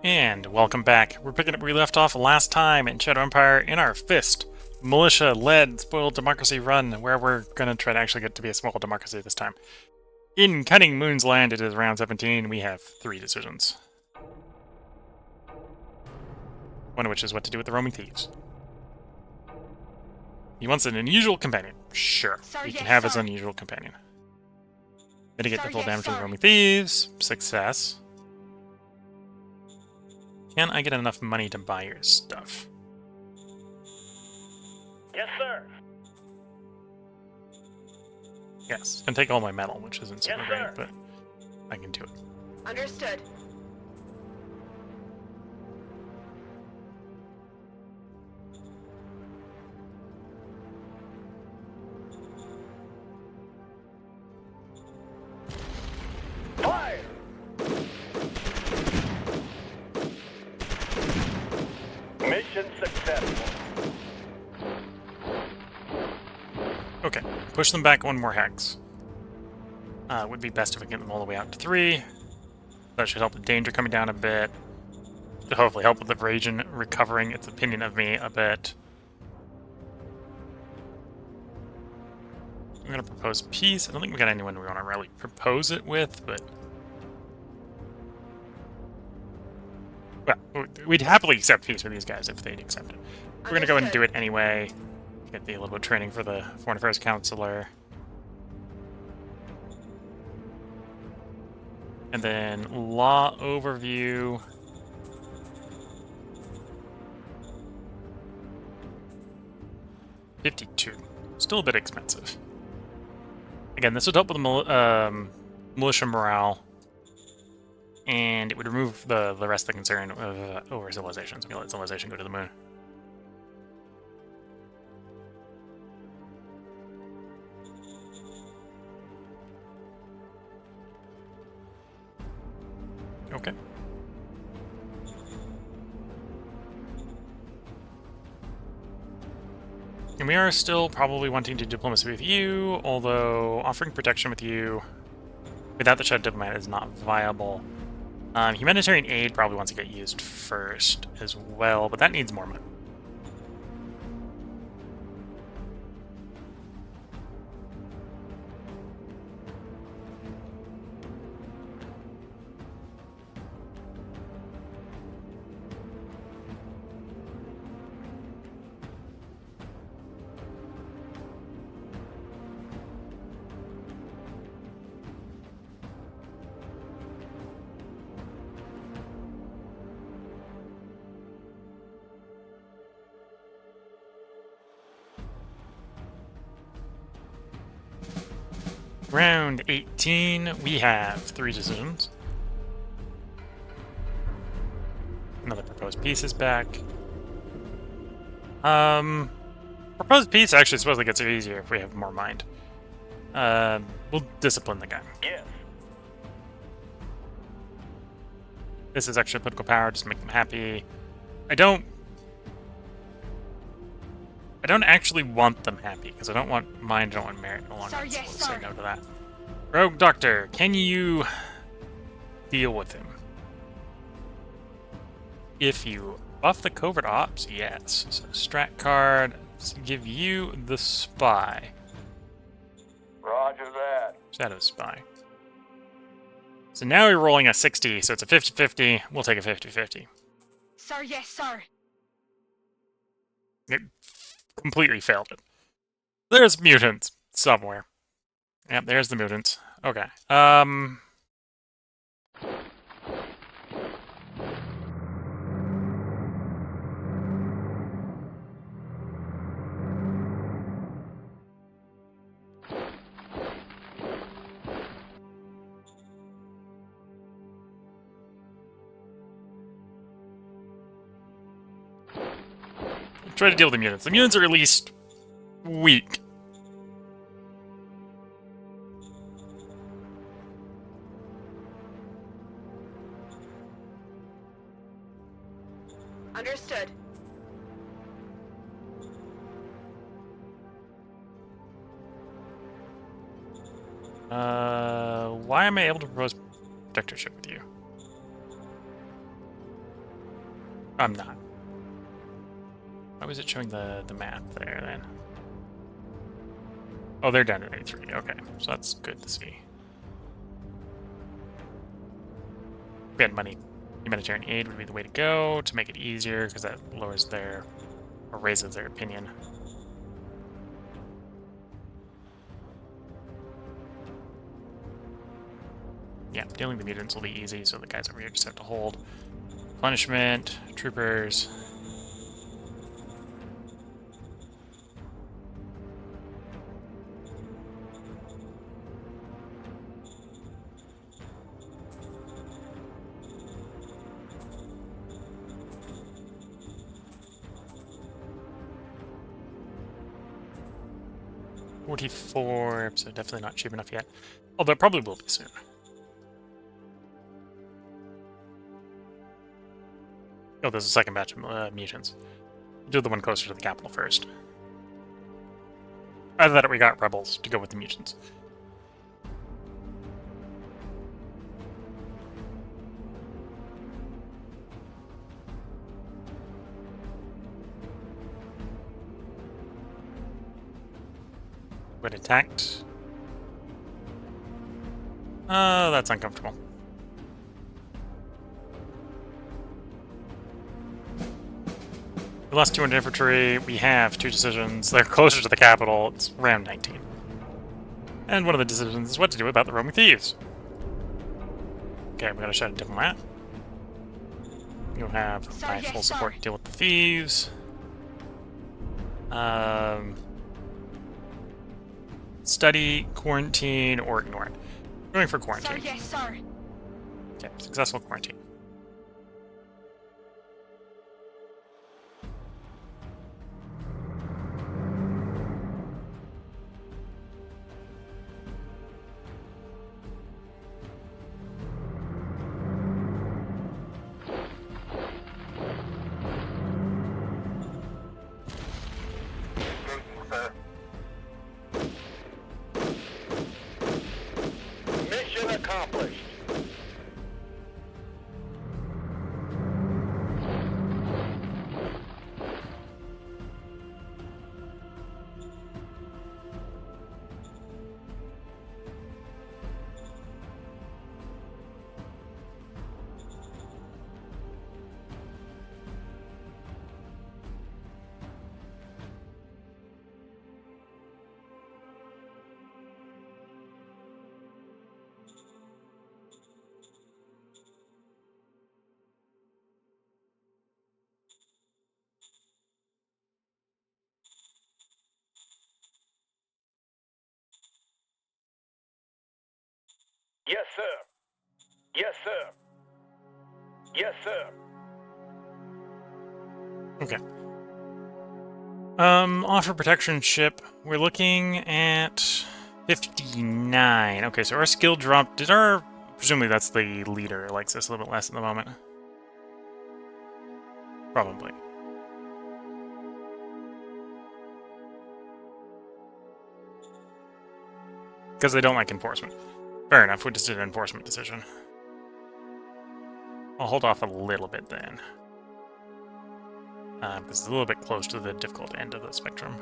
And welcome back. We're picking up where we left off last time in Shadow Empire in our Fist-Militia-led spoiled democracy run, where we're going to try to actually get to be a small democracy this time. In Cunning Moon's Land, it is round 17. We have 3 decisions. One of which is what to do with the roaming thieves. He wants an unusual companion. Sure, he can have his unusual companion. Mitigate the full damage of the roaming thieves. Success. Can I get enough money to buy your stuff? Yes, sir. Yes, can take all my metal, which isn't super Yes, great, but I can do it. Understood. Fire! Mission successful. Okay, push them back one more hex. Would be best if we get them all the way out to 3. That should help the danger coming down a bit. To hopefully help with the region recovering its opinion of me a bit. I'm gonna propose peace. I don't think we got anyone we want to really propose it with, but... Well, we'd happily accept peace with these guys if they'd accept it. We're gonna go ahead and do it anyway. Get the little bit of training for the Foreign Affairs Counselor. And then law overview. $52. Still a bit expensive. Again, this would help with the militia morale. And it would remove the rest of the concern of over civilization. So we let civilization go to the moon. Okay. And we are still probably wanting to do diplomacy with you, although offering protection with you without the Shadow Diplomat is not viable. Humanitarian aid probably wants to get used first as well, but that needs more money. Round 18, we have 3 decisions. Another proposed peace is back. Proposed peace actually supposedly gets easier if we have more mind. We'll discipline the guy. Yes. This is extra political power, just make them happy. I don't actually want them happy, because I don't want mind, I don't want merit no longer. Sir, yes, so we'll sir. say no to that. Rogue Doctor, can you deal with him? If you buff the covert ops, yes. So strat card, let's give you the spy. Roger that. Shadow spy. So now we're rolling a 60, so it's a 50-50. We'll take a 50-50. Sir, yes, sir. It completely failed it. There's mutants somewhere. Yep, there's the mutants. Okay. Try to deal with the mutants. The mutants are at least weak. Understood. Why am I able to propose protectorship with you? I'm not. Why was it showing the map there then? Oh, they're down to A3. Okay, so that's good to see. If we had money, humanitarian aid would be the way to go to make it easier because that lowers their or raises their opinion. Yeah, dealing the mutants will be easy, so the guys over here just have to hold. Punishment, troopers. $44, so definitely not cheap enough yet. Although it probably will be soon. Oh, there's a second batch of mutants. Do the one closer to the capital first. Either that or we got rebels to go with the mutants. When attacked. That's uncomfortable. We lost 200 infantry. We have 2 decisions. They're closer to the capital. It's round 19. And one of the decisions is what to do about the roaming thieves. Okay, we gotta shut a diplomat. You'll have my full support to deal with the thieves. Study, quarantine, or ignore it. Going for quarantine. Sir, yes, sir. Okay, successful quarantine. Mission accomplished. Yes, sir. Yes, sir. Yes, sir. Okay. Offer protection ship. We're looking at 59. Okay, so our skill drop. Did our... Presumably that's the leader likes this a little bit less at the moment. Probably. Because they don't like enforcement. Fair enough, we just did an enforcement decision. I'll hold off a little bit then. Because it's a little bit close to the difficult end of the spectrum.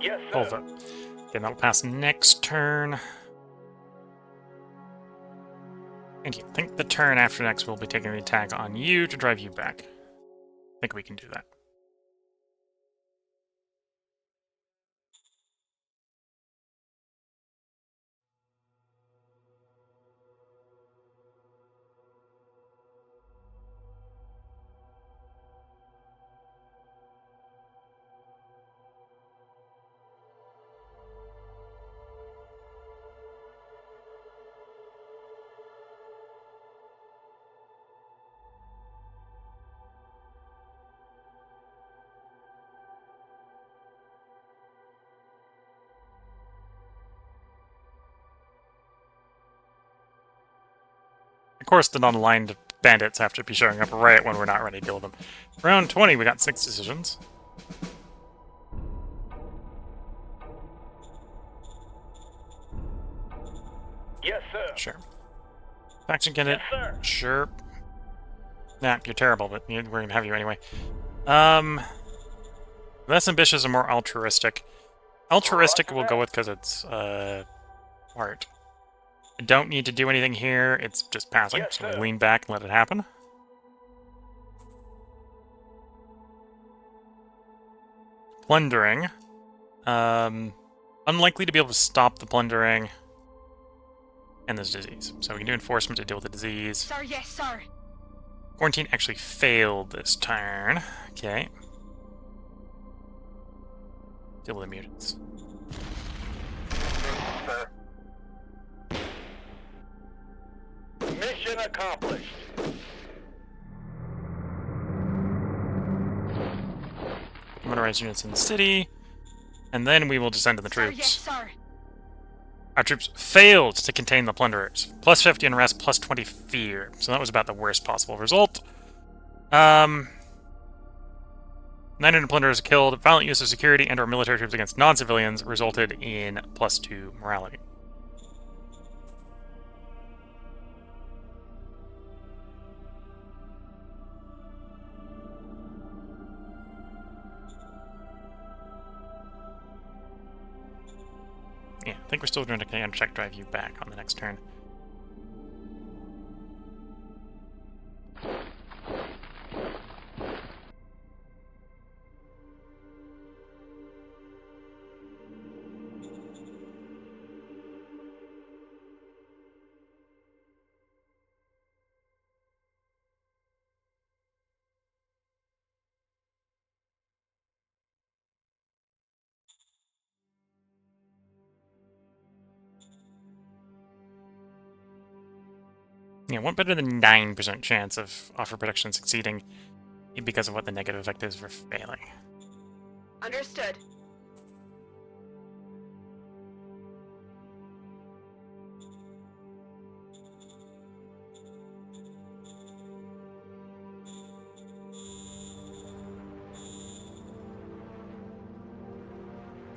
Yes, sir. Hold up. Okay, that'll pass next turn. And you think the turn after next we'll be taking the attack on you to drive you back. I think we can do that. Of course, the non-aligned bandits have to be showing up right when we're not ready to deal with them. Round 20, we got 6 decisions. Yes, sir. Sure. Faction candidate. Yes, sir. Sure. Nah, you're terrible, but we're gonna have you anyway. Less ambitious and more altruistic. Altruistic we'll go with because it's art. I don't need to do anything here. It's just passing, Yes, so we sir. lean back and let it happen. Plundering. Unlikely to be able to stop the plundering. And there's disease. So we can do enforcement to deal with the disease. Sir, yes, sir. Quarantine actually failed this turn. Okay. Deal with the mutants. Sir. Mission accomplished. Motorized units in the city. And then we will descend to the Sir, troops. yes, sir. Our troops failed to contain the plunderers. Plus 50 unrest, plus 20 fear. So that was about the worst possible result. 900 plunderers killed. Violent use of security and/or military troops against non-civilians resulted in plus 2 morality. Yeah, I think we're still going to counter-check drive you back on the next turn. Yeah, one better than 9% chance of offer production succeeding because of what the negative effect is for failing. Understood.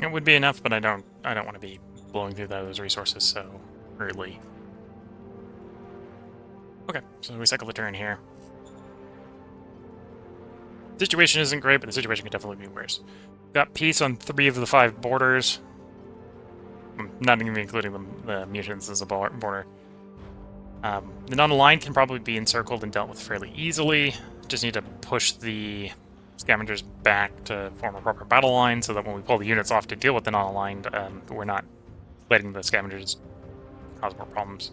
It would be enough, but I don't want to be blowing through those resources so early. Okay, so we cycle the turn here. Situation isn't great, but the situation could definitely be worse. Got peace on 3 of the 5 borders. Not even including the mutants as a border. The non-aligned can probably be encircled and dealt with fairly easily. Just need to push the scavengers back to form a proper battle line so that when we pull the units off to deal with the non-aligned, we're not letting the scavengers cause more problems.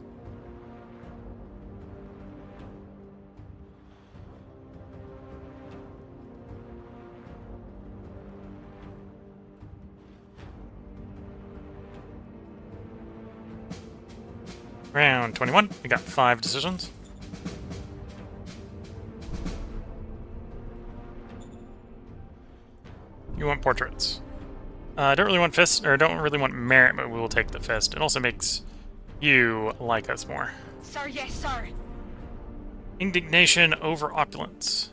Round 21, we got 5 decisions. You want portraits. I don't really want fist, or don't really want merit, but we will take the fist. It also makes you like us more. Sir, yes, sir. Indignation over opulence.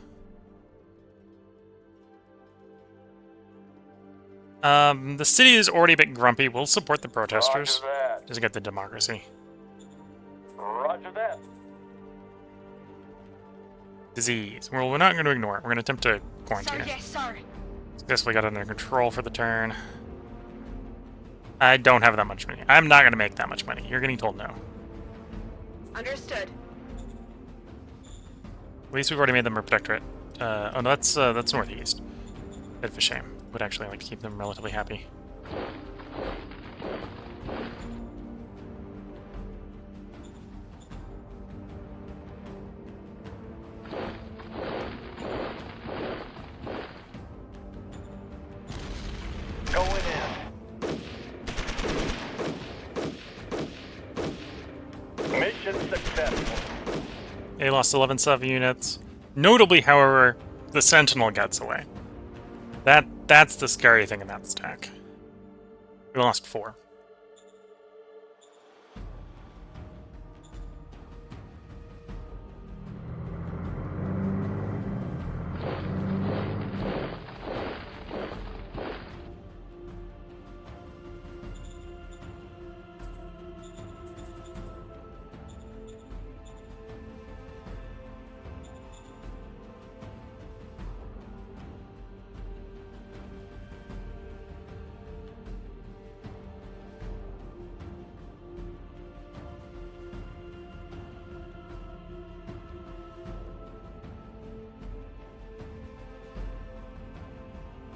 The city is already a bit grumpy. We'll support the protesters. Roger that. Just get the democracy. Roger that. Disease. Well, we're not going to ignore it. We're going to attempt to quarantine Sir, it. yes, sir. Successfully got it under control for the turn. I don't have that much money. I'm not going to make that much money. You're getting told no. Understood. At least we've already made them a protectorate. Oh, no, that's northeast. Bit of a shame. Would actually like to keep them relatively happy. Going in. Mission successful. They lost 11 sub-units. Notably, however, the Sentinel gets away. That's the scary thing in that stack. We lost 4.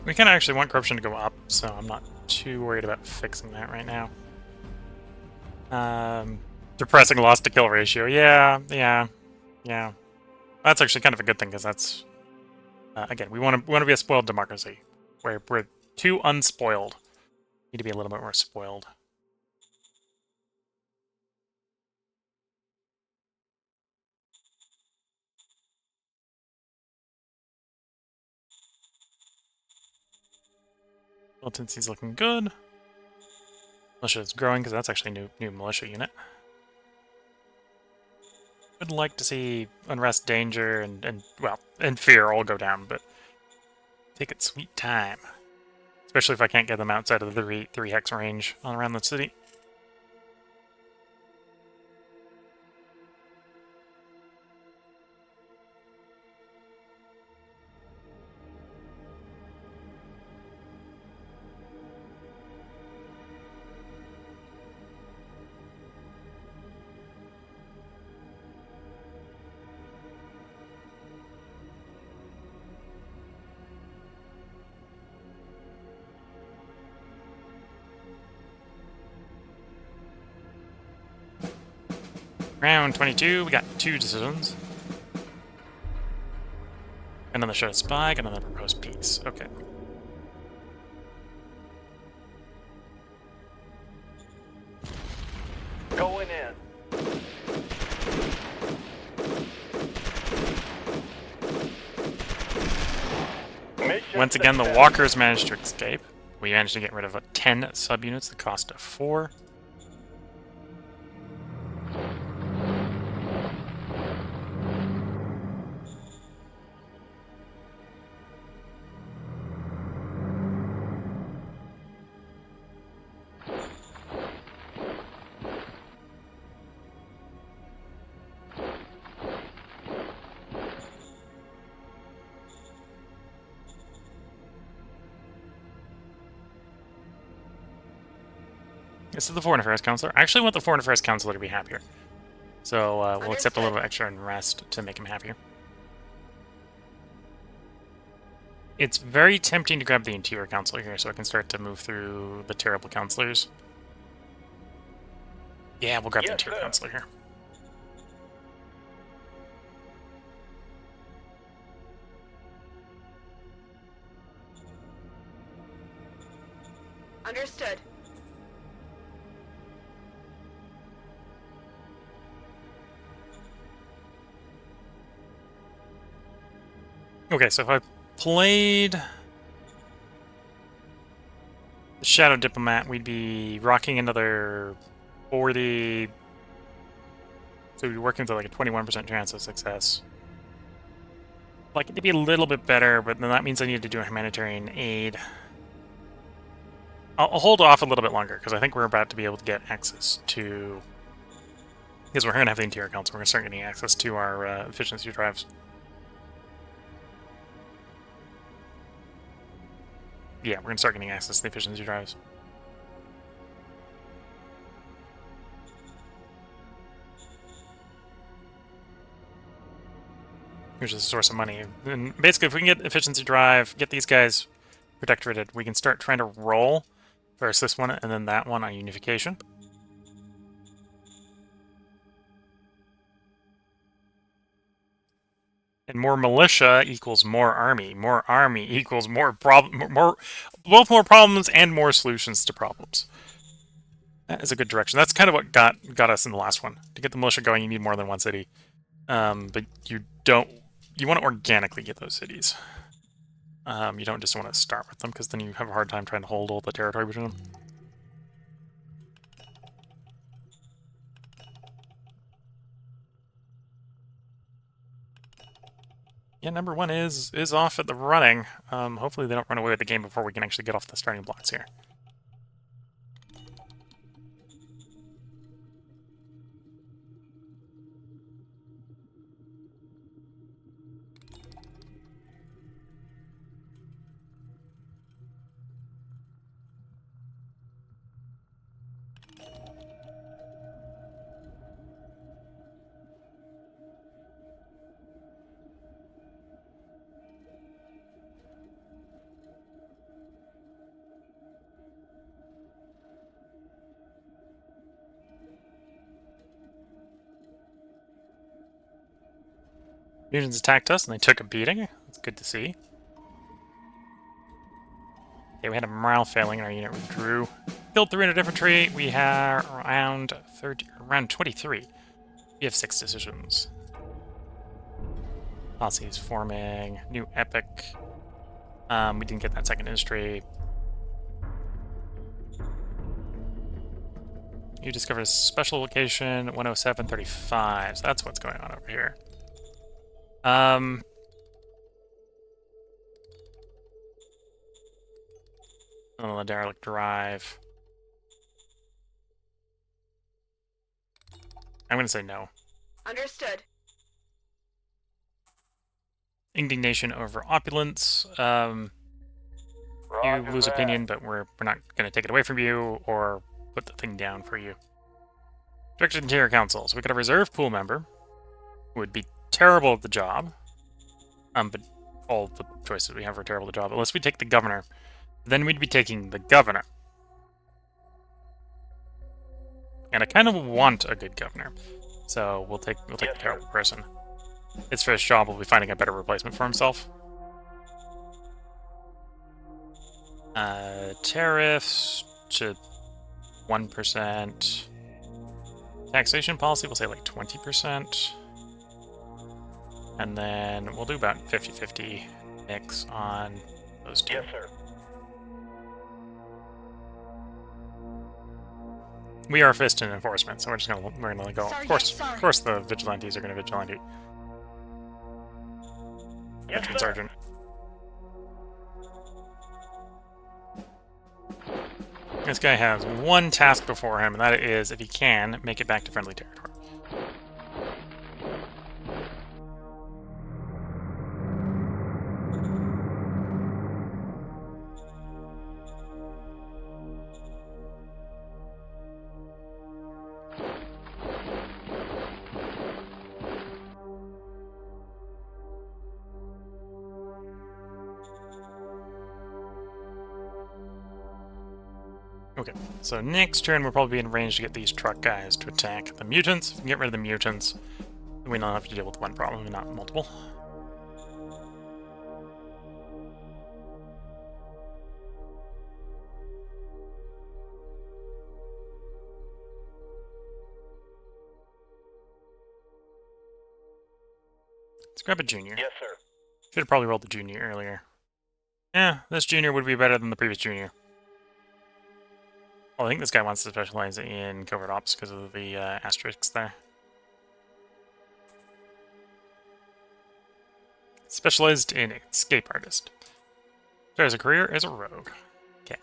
We kind of actually want corruption to go up, so I'm not too worried about fixing that right now. Depressing loss to kill ratio. Yeah. That's actually kind of a good thing, because that's again, we want to be a spoiled democracy. We're too unspoiled. Need to be a little bit more spoiled. Militancy's looking good. Militia is growing, because that's actually a new militia unit. Would like to see unrest, danger, and fear all go down, but take its sweet time. Especially if I can't get them outside of the 3 hex range all around the city. Round 22, we got 2 decisions. Another show of spy, another proposed peace. Okay. Going in. Mission Once again, the success. walkers managed to escape. We managed to get rid of 10 subunits, the cost of 4. This is the Foreign Affairs Counselor. I actually want the Foreign Affairs Counselor to be happier. So we'll accept a little extra unrest to make him happier. It's very tempting to grab the Interior Counselor here, so I can start to move through the terrible counselors. Yeah, we'll grab the Interior Counselor here. Understood. Okay, so if I played the Shadow Diplomat, we'd be rocking another 40... So we'd be working with like a 21% chance of success. Like it to be a little bit better, but then that means I need to do a humanitarian aid. I'll hold off a little bit longer, because I think we're about to be able to get access to... Because we're going to have the Interior Council, we're going to start getting access to our efficiency drives. Yeah, we're going to start getting access to the efficiency drives. Here's a source of money. And basically, if we can get efficiency drive, get these guys protectorated, we can start trying to roll first this one and then that one on unification. And more militia equals more army. More army equals more both more problems and more solutions to problems. That is a good direction. That's kind of what got us in the last one. To get the militia going, you need more than one city. But you want to organically get those cities. You don't just want to start with them, because then you have a hard time trying to hold all the territory between them. Yeah, number 1 is off at the running. Hopefully they don't run away with the game before we can actually get off the starting blocks here. Mutants attacked us and they took a beating. That's good to see. Okay, we had a morale failing and our unit withdrew. Killed 300 infantry. We have around 23. We have 6 decisions. Posse is forming. New epic. We didn't get that second industry. You discovered a special location, 10735. So that's what's going on over here. On the derelict drive. I'm going to say no. Understood. Indignation over opulence. You Roger lose that. opinion, but we're not going to take it away from you or put the thing down for you. Director of the Interior Council. So we got a reserve pool member who would be terrible at the job. But all the choices we have are terrible at the job. Unless we take the governor. Then we'd be taking the governor. And I kind of want a good governor. So we'll take the terrible person. His first job will be finding a better replacement for himself. Tariffs to 1%. Taxation policy, we'll say like 20%. And then we'll do about 50-50 mix on those two. Yes, sir. We are Fist in enforcement, so we're gonna go. Sorry, Of course, yes, sorry. of course, the vigilantes are gonna vigilante. Yes, Veteran sir. sergeant. This guy has one task before him, and that is, if he can, make it back to friendly territory. Okay, so next turn we'll probably be in range to get these truck guys to attack the mutants. If we can get rid of the mutants, then we don't have to deal with one problem and not multiple. Let's grab a junior. Yes, sir. Should have probably rolled the junior earlier. Yeah, this junior would be better than the previous junior. Well, I think this guy wants to specialize in covert ops because of the asterisks there. Specialized in escape artist. There's a career as a rogue. Okay.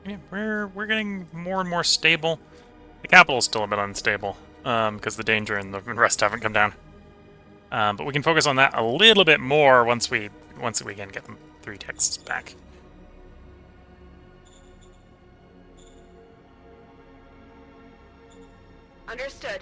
Yeah, we're getting more and more stable. The capital's still a bit unstable, because the danger and the rest haven't come down. But we can focus on that a little bit more once we again get them 3 texts back. Understood.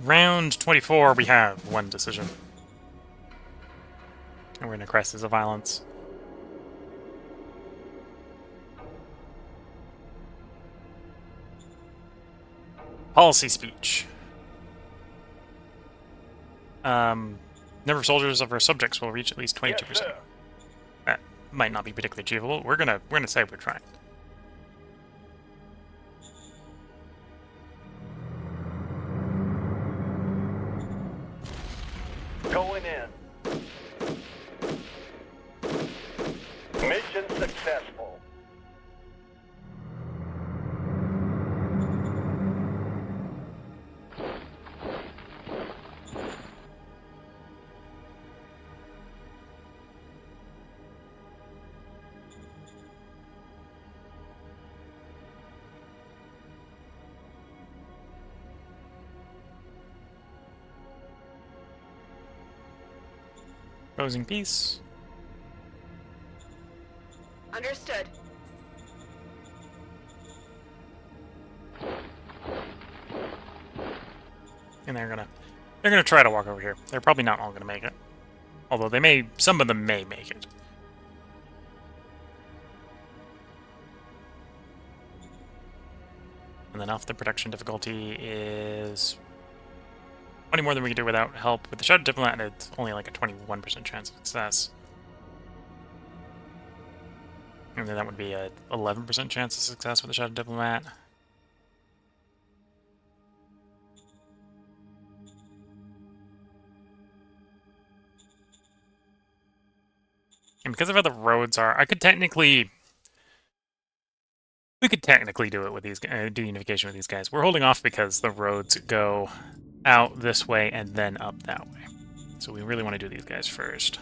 Round 24, we have 1 decision. And we're in a crisis of violence. Policy speech. Number of soldiers of our subjects will reach at least 22%. Yes, sir. That might not be particularly achievable. We're gonna say we're trying. Going in. successful. Opposing peace. Understood. And they're gonna try to walk over here. They're probably not all gonna make it. Although they may, some of them may make it. And then off the production difficulty is 20 more than we can do without help. With the Shadow Diplomat, it's only like a 21% chance of success. And then that would be a 11% chance of success with the Shadow Diplomat. And because of how the roads are, we could technically do it with these, do unification with these guys. We're holding off because the roads go out this way and then up that way. So we really want to do these guys first.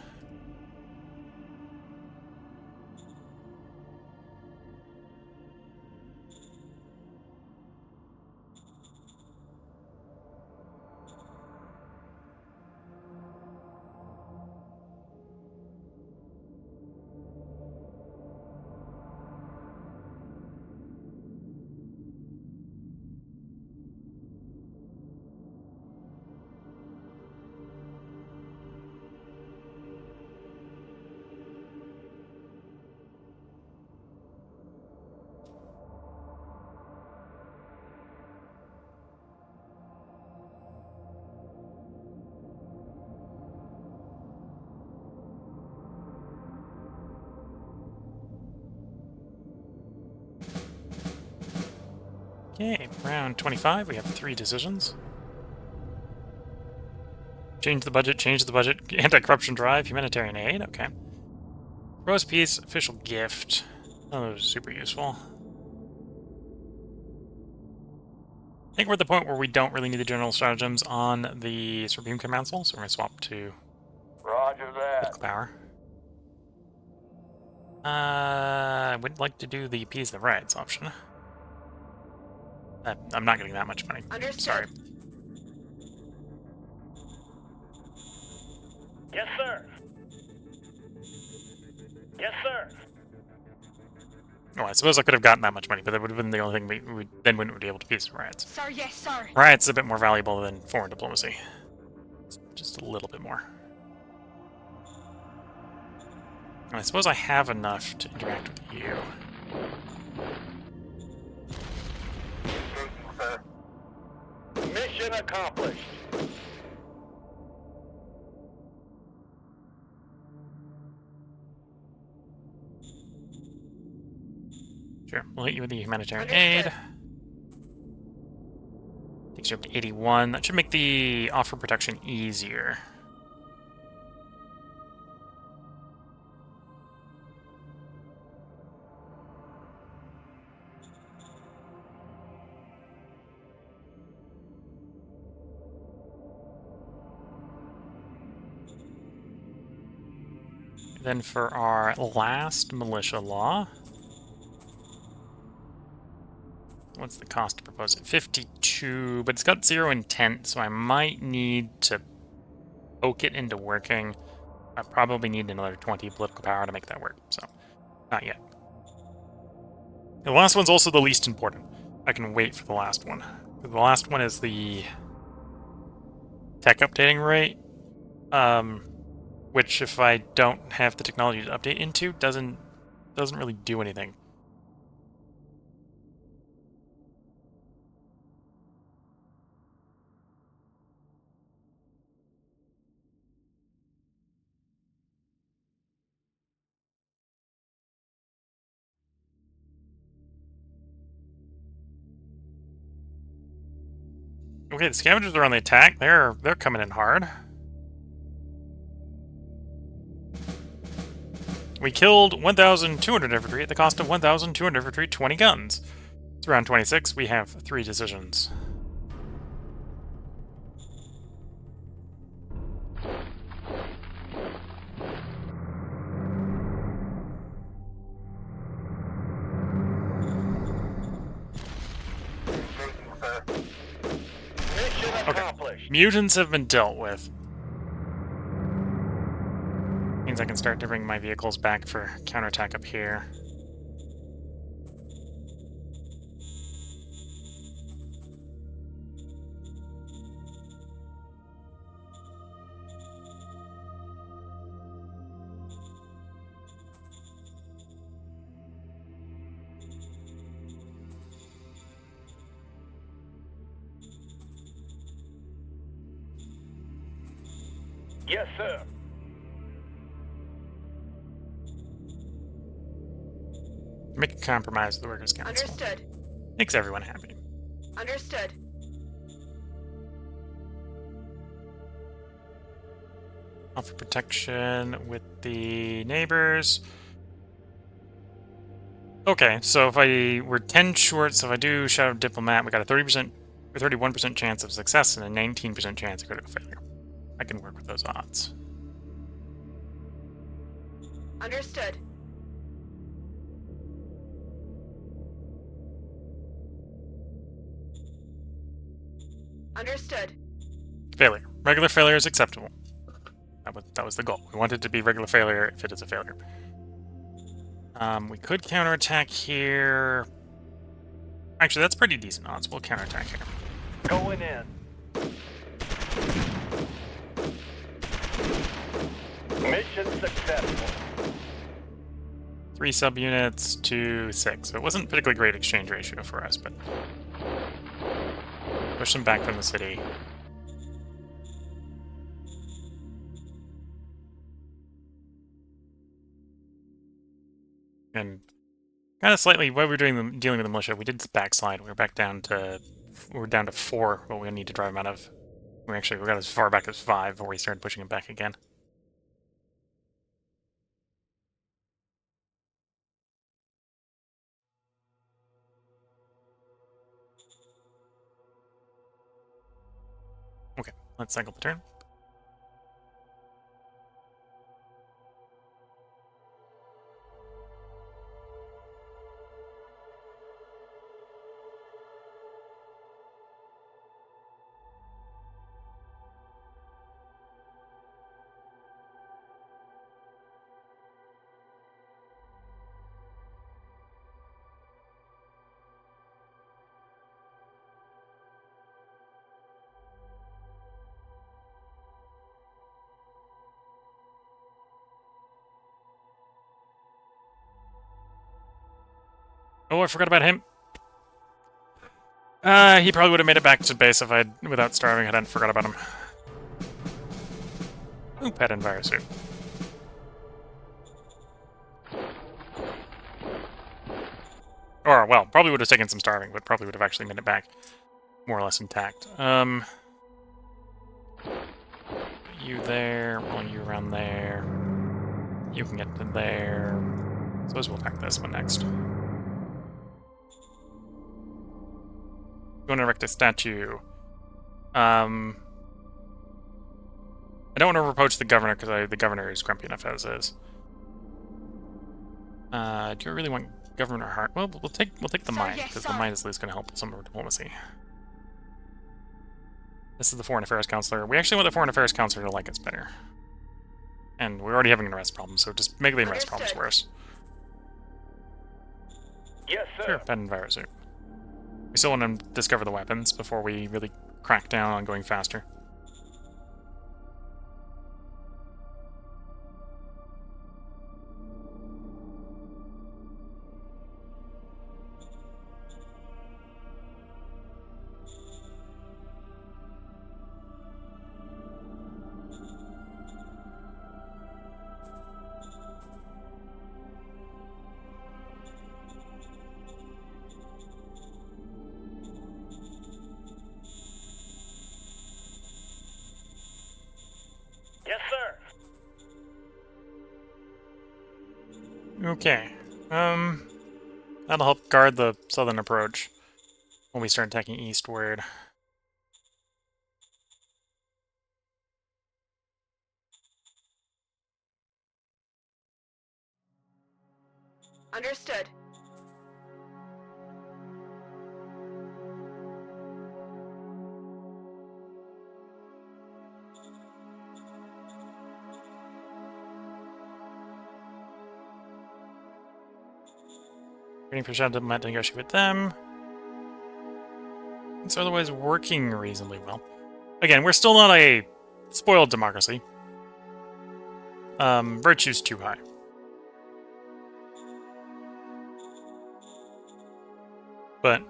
Okay, round 25, we have 3 decisions. Change the budget, anti-corruption drive, humanitarian aid, okay. Rose peace, official gift. Oh, those are super useful. I think we're at the point where we don't really need the general stratagems on the Supreme Council, so we're going to swap to Roger that. political power. I would like to do the appease the riots option. I'm not getting that much money. Understood. Sorry. Yes, sir. Yes, sir. Oh, I suppose I could have gotten that much money, but that would have been the only thing we then wouldn't be able to appease the riots. Sir, yes, sir. Riots is a bit more valuable than foreign diplomacy. Just a little bit more. And I suppose I have enough to interact with you. Mission accomplished. Sure, we'll hit you with the humanitarian Understood. aid. Takes you up to 81. That should make the offer protection easier. Then for our last militia law, what's the cost to propose it? 52, but it's got 0 intent, so I might need to poke it into working. I probably need another 20 political power to make that work, so not yet. The last one's also the least important. I can wait for the last one. The last one is the tech updating rate, which if I don't have the technology to update into, doesn't really do anything. Okay, the scavengers are on the attack. They're coming in hard. We killed 1,200 infantry at the cost of 1,200 infantry, 20 guns. It's round 26. We have 3 decisions. Mission Okay. accomplished. Mutants have been dealt with. Means I can start to bring my vehicles back for counterattack up here. Yes, sir. Make a compromise with the Workers' Council. Understood. Makes everyone happy. Understood. Offer protection with the neighbors. Okay, so if we're 10 short, so if I do Shadow Diplomat, we got a 30% or 31% chance of success and a 19% chance of critical failure. I can work with those odds. Understood. Understood. Failure. Regular failure is acceptable. That was the goal. We want it to be regular failure if it is a failure. We could counterattack here. Actually, that's pretty decent odds. We'll counterattack here. Going in. Mission successful. 3 subunits to 6. So it wasn't a particularly great exchange ratio for us, but push them back from the city. And kind of slightly, while we were dealing with the militia, we did backslide. We were down to 4. What we need to drive them out of. We got as far back as 5 before we started pushing them back again. Okay, let's cycle the turn. Oh, I forgot about him. He probably would have made it back to base if without starving, I hadn't forgot about him. Ooh, pet and virus suit. Or, well, probably would have taken some starving, but probably would have actually made it back more or less intact. You there, while you around there. You can get to there. Suppose we'll attack this one next. You want to erect a statue. I don't want to reproach the governor because the governor is grumpy enough as is. Do you really want Governor Hart? Well, we'll take the mine because the mine is at least going to help with some of our diplomacy. This is the Foreign Affairs Counselor. We actually want the Foreign Affairs Counselor to like us better. And we're already having an arrest problem, so just make the arrest problems worse. Yes, sir. Sure, pet and virus suit. We still want to discover the weapons before we really crack down on going faster. Okay. That'll help guard the southern approach when we start attacking eastward. Understood. Waiting for Shad to negotiate with them. It's otherwise working reasonably well. Again, we're still not a spoiled democracy. Virtue's too high. But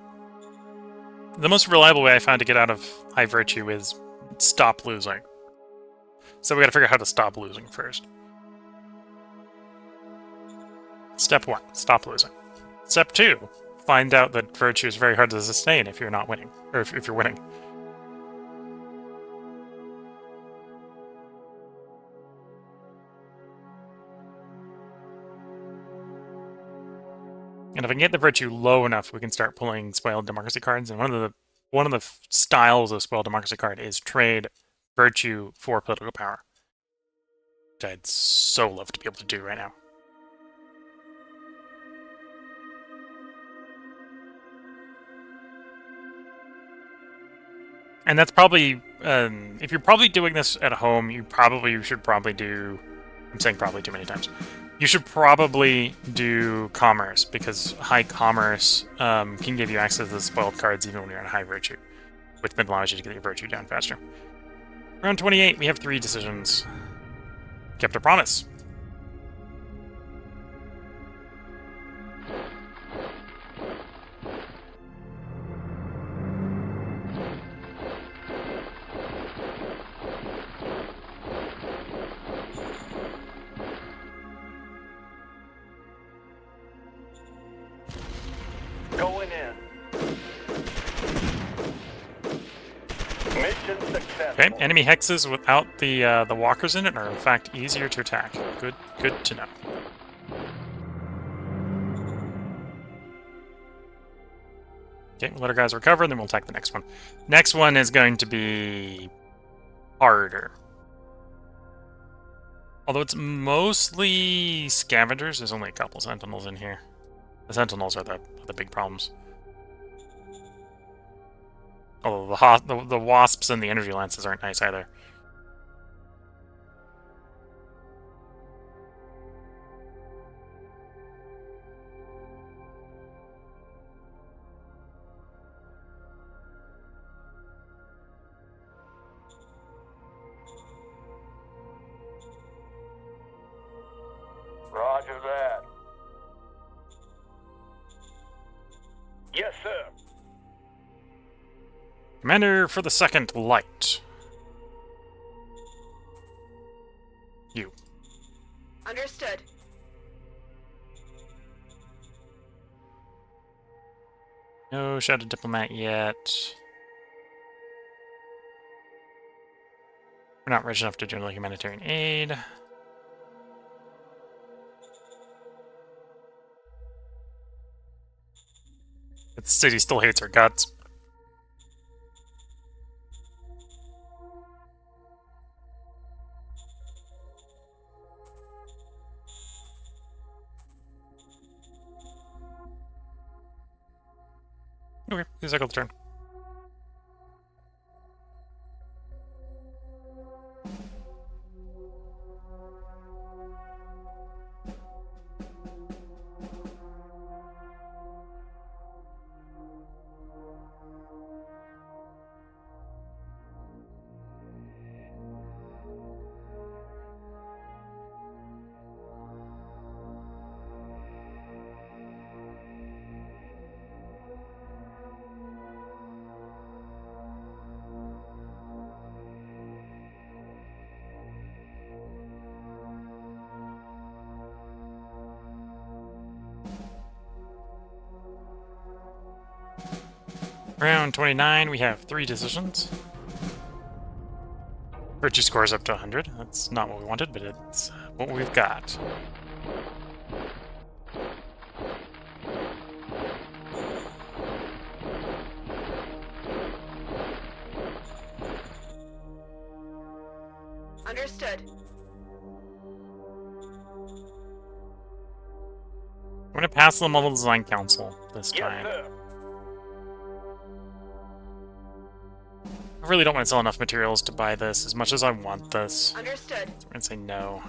the most reliable way I found to get out of high virtue is stop losing. So we gotta figure out how to stop losing first. Step 1, stop losing. Step 2, find out that virtue is very hard to sustain if you're not winning, or if you're winning. And if I can get the virtue low enough, we can start pulling spoiled democracy cards. And one of the styles of spoiled democracy card is trade virtue for political power, which I'd so love to be able to do right now. And that's probably, if you're probably doing this at home, you should probably do, I'm saying probably too many times, you should probably do commerce, because high commerce can give you access to the spoiled cards even when you're in high virtue, which then allows you to get your virtue down faster. Round 28, we have 3 decisions. Kept a promise. Going in. Mission successful. Okay, enemy hexes without the walkers in it are in fact easier to attack. Good to know. Okay, we'll let our guys recover, and then we'll attack the next one. Next one is going to be harder. Although it's mostly scavengers, there's only a couple sentinels in here. The sentinels are the big problems. Although the wasps and the energy lances aren't nice either. Roger that. Yes, sir. Commander for the second light. You. Understood. No Shadow Diplomat yet. We're not rich enough to do humanitarian aid. The city still hates our guts. Okay, cycle the turn. Round 29, we have 3 decisions. Virtue scores up to 100. That's not what we wanted, but it's what we've got. Understood. I'm going to pass the Model Design Council this Yes, time. sir. I really don't want to sell enough materials to buy this as much as I want this. Understood. So we're going to say no.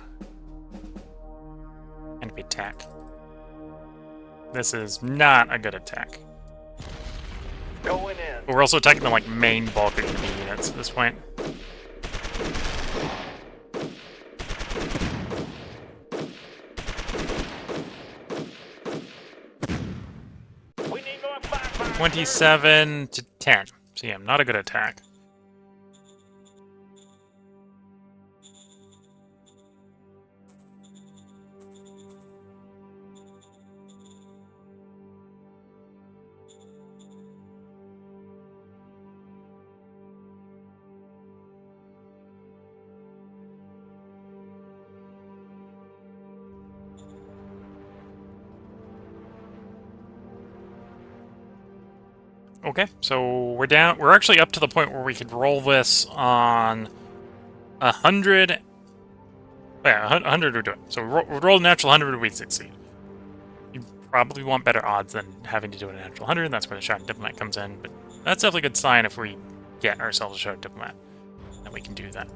And we attack. This is not a good attack. Going in. But we're also attacking the like main bulk of enemy units at this point. We need more firepower. 27 to 10. So yeah, not a good attack. Okay, so we're down. We're actually up to the point where we could roll this on 100. Yeah, 100 would do it. So we roll a natural 100, we succeed. You probably want better odds than having to do a natural 100, and that's where the Shouting Diplomat comes in. But that's definitely a good sign if we get ourselves a Shouting Diplomat, that we can do that.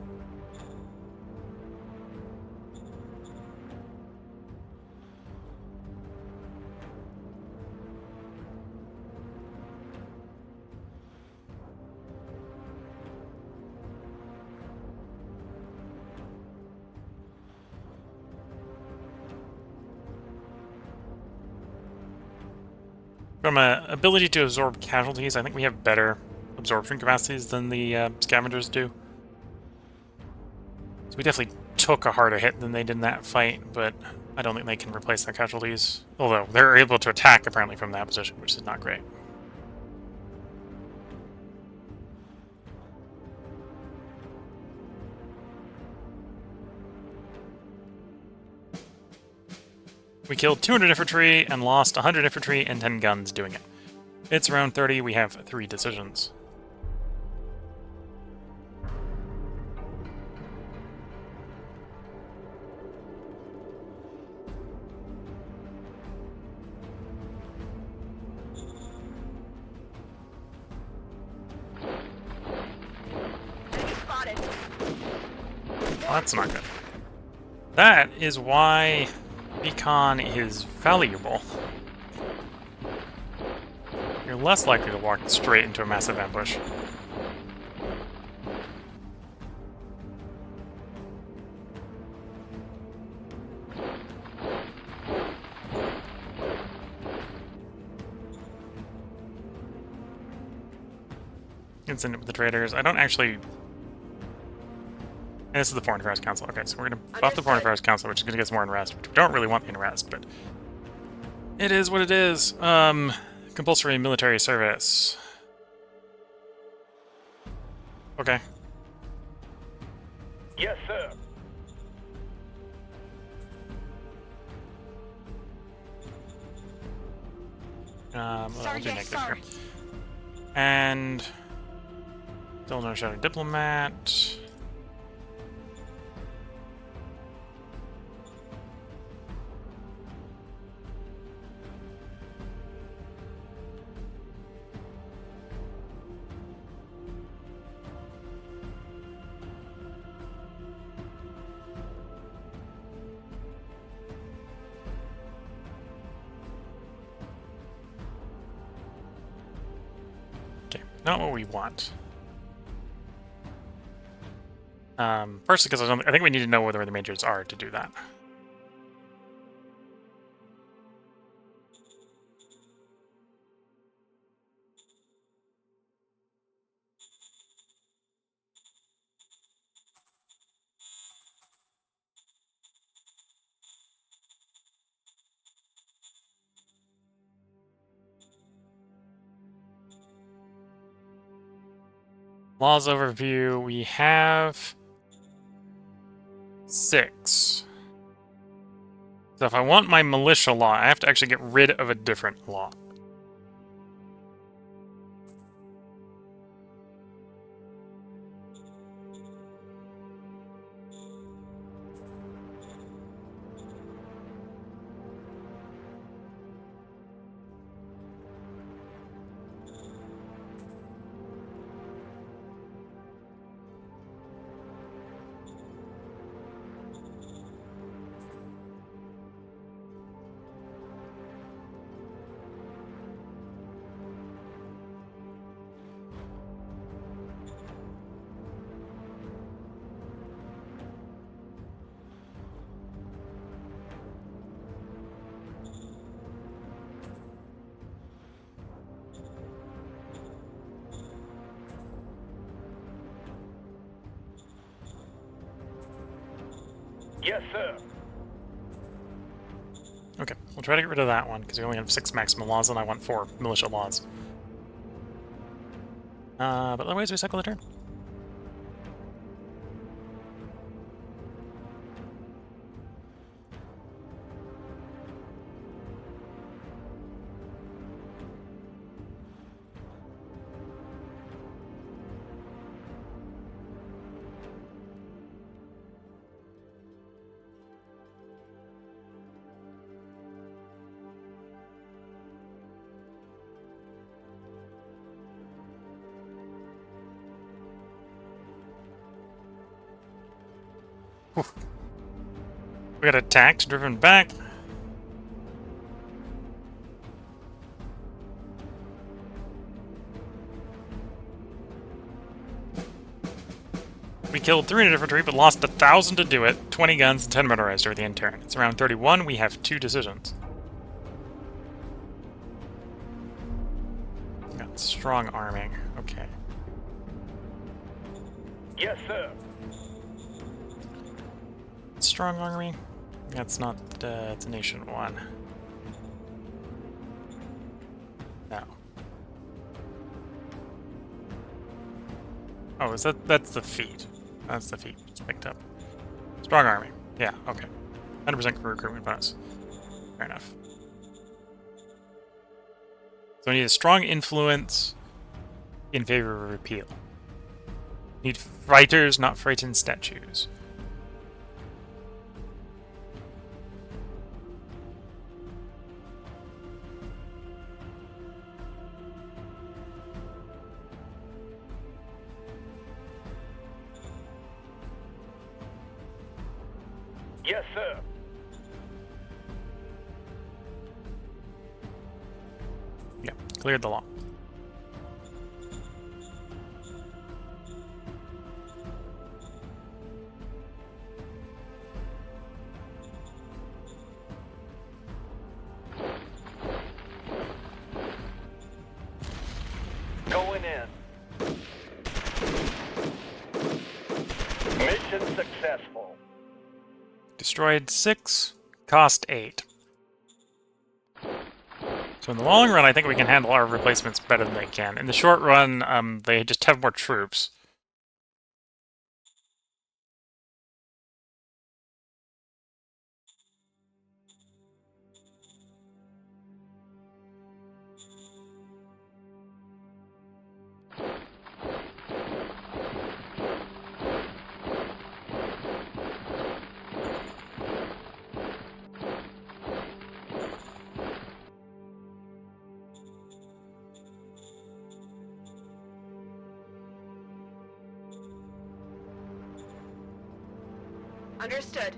From an ability to absorb casualties, I think we have better absorption capacities than the scavengers do. So we definitely took a harder hit than they did in that fight, but I don't think they can replace their casualties. Although they're able to attack apparently from that position, which is not great. We killed 200 infantry and lost 100 infantry and 10 guns doing it. It's round 30, we have 3 decisions. Enemy spotted. Well, that's not good. That is why Recon is valuable. You're less likely to walk straight into a massive ambush. It's in it with the traders. I don't actually... And this is the Foreign Affairs Council. Okay, so we're going to buff the Foreign Affairs Council, which is going to get some more unrest, which we don't really want the unrest, but it is what it is. Compulsory military service. Okay. Yes, sir. Well, we'll do Sergeant, negative sorry. here. And still no Shouting Diplomat. Not what we want. Firstly, because I think we need to know where the majors are to do that. Laws overview, we have 6. So if I want my militia law, I have to actually get rid of a different law. Yes, sir. Okay, we'll try to get rid of that one, because we only have 6 maximum laws, and I want 4 militia laws. But otherwise, we cycle the turn. Oof. We got attacked, driven back. We killed 300 infantry, but lost 1,000 to do it. 20 guns and 10 motorized over the end turn. It's around 31. We have 2 decisions. Got strong arming. Okay. Yes, sir. Strong army? That's not, it's a nation 1. No. Oh, is that's the feat. That's the feat just picked up. Strong army. Yeah, okay. 100% recruitment bonus. Fair enough. So we need a strong influence in favor of repeal. Need fighters, not frightened statues. Yes, sir. Yeah, cleared the law. Going in. Mission successful. Destroyed 6, cost 8. So in the long run, I think we can handle our replacements better than they can. In the short run, they just have more troops. Understood.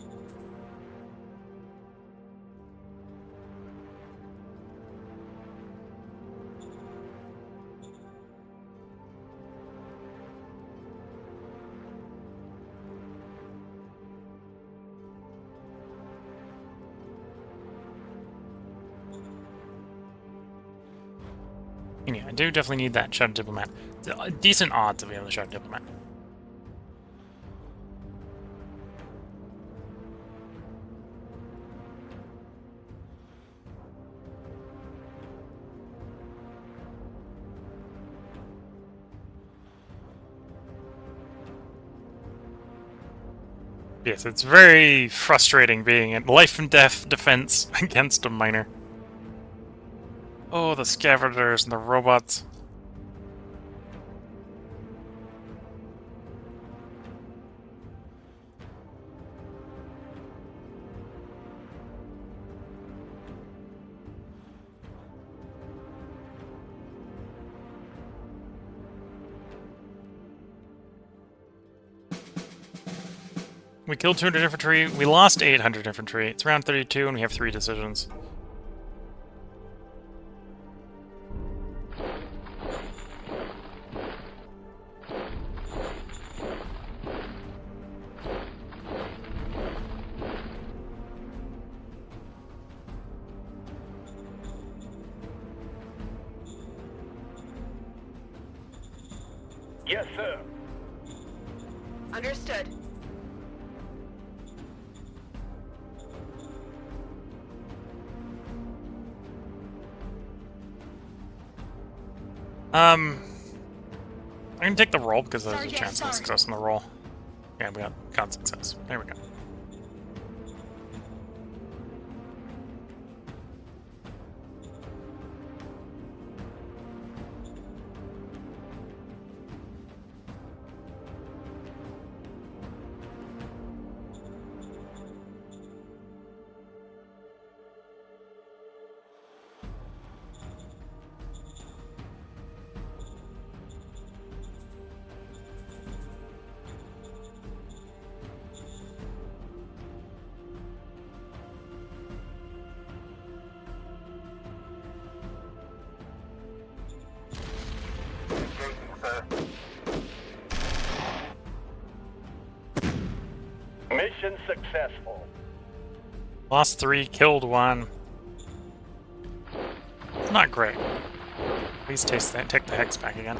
Yeah, I do definitely need that Shadow Diplomat. Decent odds if we have the Shadow Diplomat. Yes, it's very frustrating being in life and death defense against a miner. Oh, the scavengers and the robots. We killed 200 infantry, we lost 800 infantry. It's around 32 and we have 3 decisions. Yes, sir. Understood. I can take the roll because there's a Sergeant, chance of sorry. success on the roll. Yeah, we got success. There we go. Mission successful. Lost 3, killed 1. Not great. Please take the hex back again.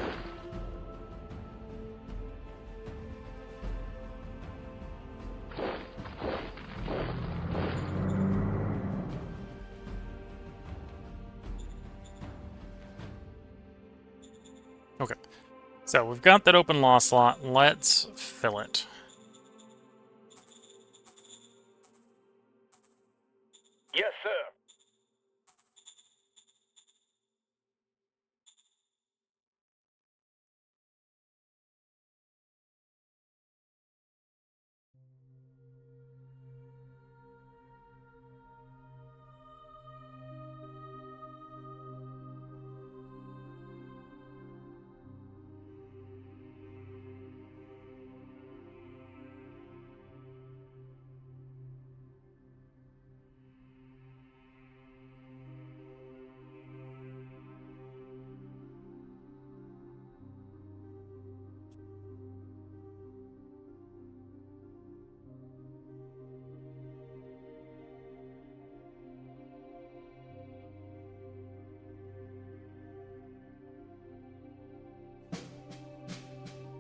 Okay. So we've got that open law slot. Let's fill it. Yes, sir.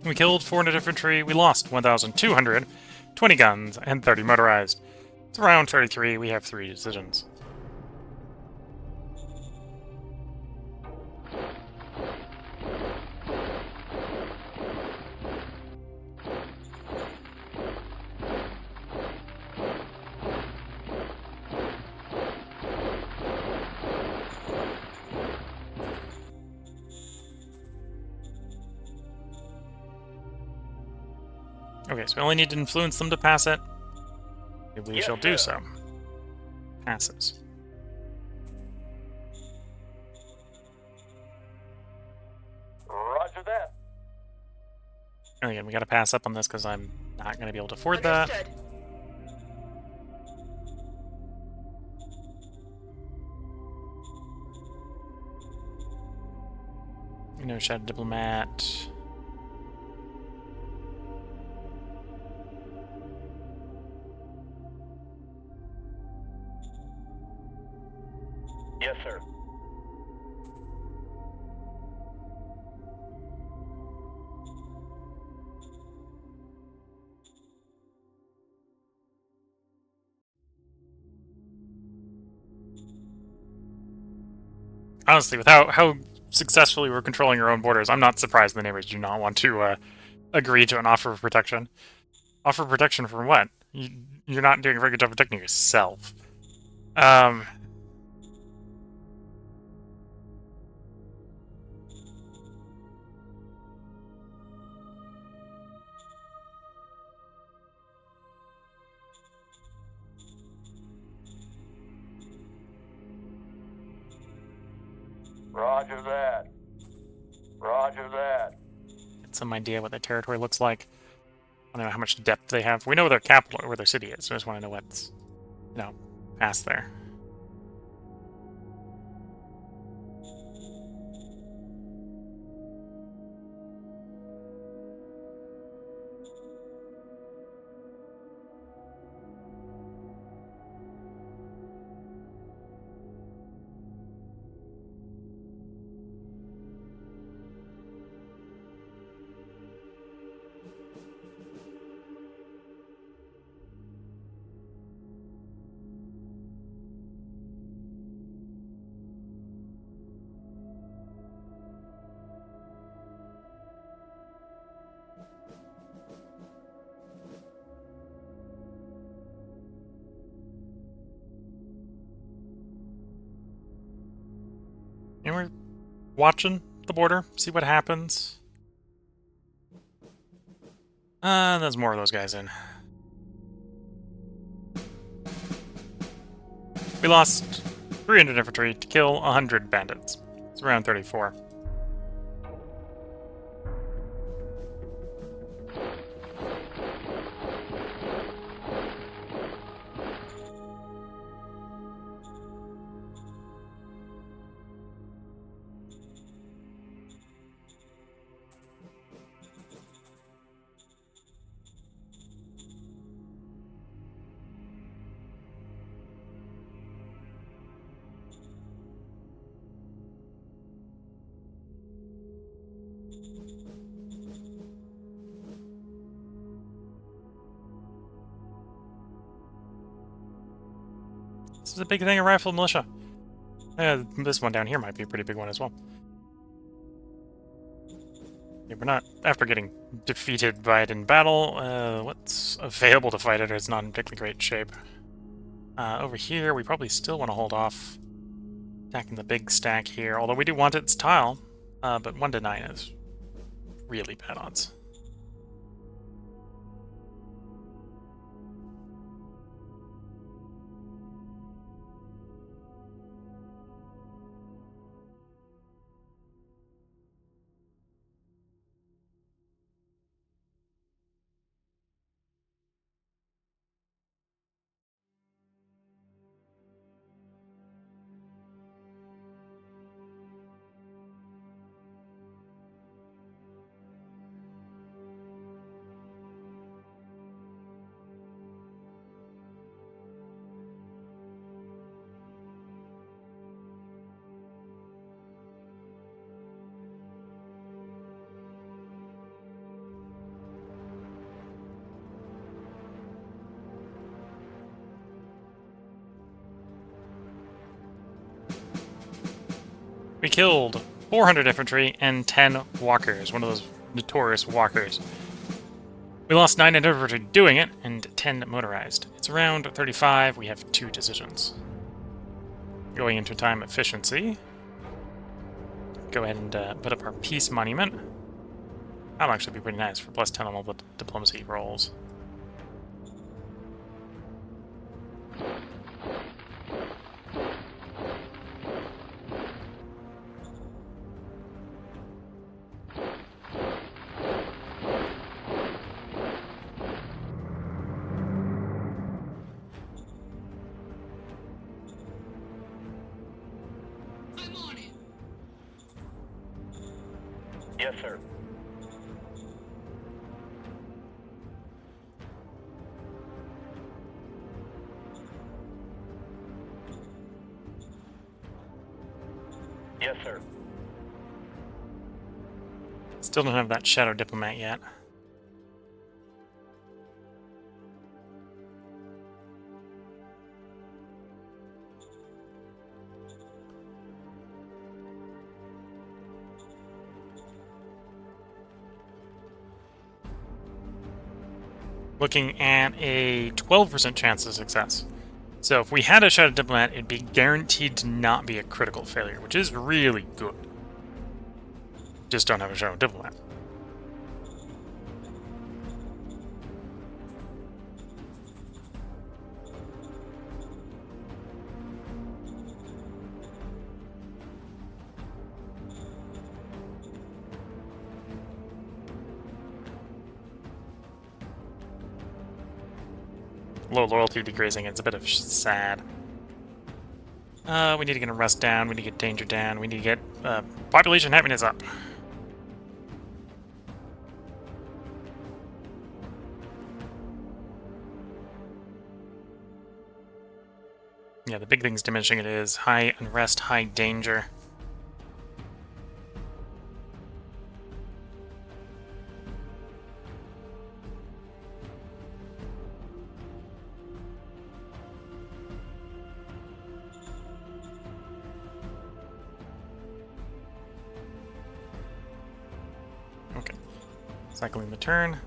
We killed 400 infantry. We lost 1,200, 20 guns, and 30 motorized. It's around 33. We have 3 decisions. Okay, so we only need to influence them to pass it. We Yes, shall do sir. so. Passes. Roger that. And again, we gotta pass up on this because I'm not gonna be able to afford that. Understood. You know, Shadow Diplomat. Yes, sir. Honestly, with how successfully we're controlling our own borders, I'm not surprised the neighbors do not want to agree to an offer of protection. Offer of protection from what? You're not doing a very good job protecting yourself. Roger that. Roger that. Get some idea what their territory looks like. I don't know how much depth they have. We know where their capital, where their city is. So I just want to know what's, past there. And we're watching the border, see what happens. There's more of those guys in. We lost 300 infantry to kill 100 bandits. It's around 34. This is a big thing in rifle militia. This one down here might be a pretty big one as well. Yeah, we're not, after getting defeated by it in battle, what's available to fight it is not in particularly great shape. Over here, we probably still want to hold off attacking the big stack here, although we do want its tile, but 1 to 9 is really bad odds. We killed 400 infantry and 10 walkers, one of those notorious walkers. We lost 9 infantry doing it, and 10 motorized. It's around 35, we have 2 decisions. Going into time efficiency. Go ahead and put up our peace monument. That'll actually be pretty nice for plus 10 on all the diplomacy rolls. Yes, sir. Yes, sir. Still don't have that shadow diplomat yet. Looking at a 12% chance of success. So if we had a shadow diplomat, it'd be guaranteed to not be a critical failure, which is really good. Just don't have a shadow diplomat. Low loyalty degrazing, it's a bit of sad. We need to get unrest down, we need to get danger down, we need to get population happiness up. Yeah, the big thing's diminishing it is high unrest, high danger. Okay, cycling the turn.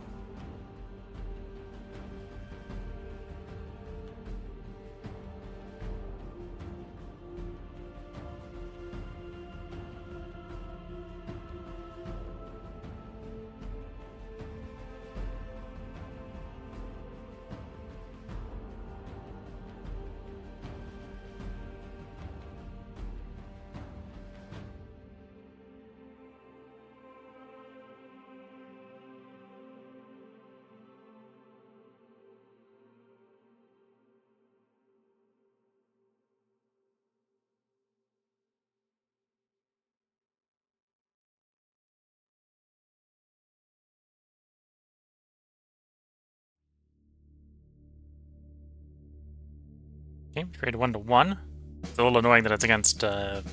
Okay, we traded 1-1. It's a little annoying that it's against